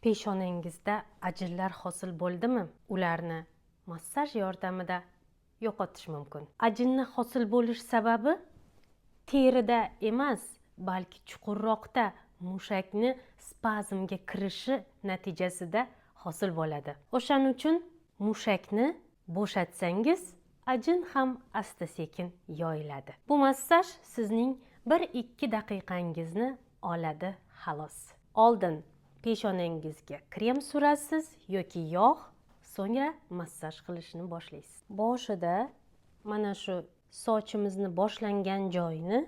Peshonangizda ajinlar hosil bo'ldimi? Ularni massaj yordamida yo'qotish mumkin. Ajinni hosil bo'lish sababi terida emas, balki chuqurroqda mushakni spazmga kirishi natijasida hosil bo'ladi. O'shaning uchun mushakni bo'shatsangiz, ajin ham asta-sekin yoyiladi. Bu massaj sizning 1-2 daqiqangizni oladi xolos. Oldin peshonangizga krem surasiz yoki yog', so'ngra massaj qilishni boshlaysiz. Boshida mana shu sochimizni boshlangan joyini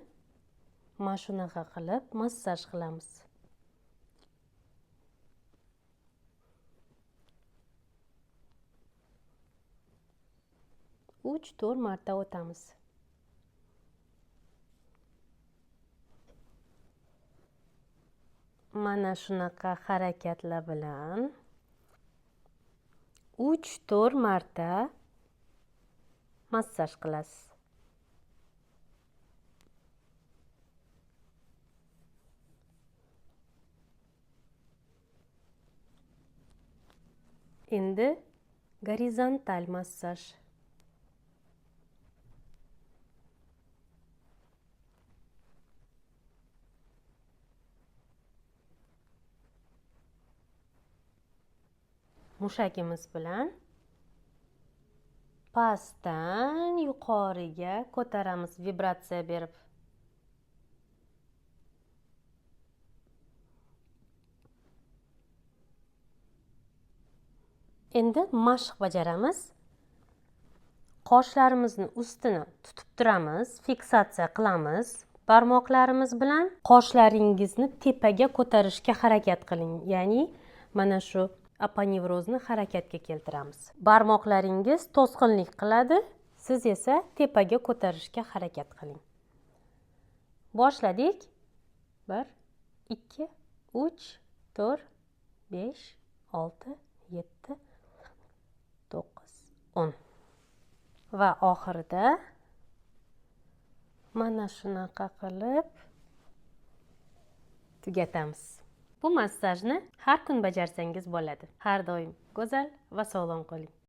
mana shunaqa qilib massaj qilamiz. Uch 4 marta o'tamiz. Mana shunaqa harakatlar bilan 3-4 marta massaj qilasiz. Endi gorizontal massaj. Mushagimiz bilan pastdan yuqoriga ko'taramiz vibratsiya berib. Endi mashq bajaramiz. Qoshlarimizni ustini tutib turamiz, fiksatsiya qilamiz. Barmoqlarimiz bilan qoshlaringizni tepaga ko'tarishga harakat qiling. Ya'ni mana shu aponevrozni harakatga keltiramiz. Barmoqlaringiz to'sqinlik qiladi, siz esa tepaga ko'tarishga harakat qiling. Boshladik. 1 2 3 4 5 6 7 9 10. Va oxirida mana shunaqa qilib tugatamiz. Bu massajni har kun bajarsangiz bo'ladi. Har doim go'zal va sog'lom qoling.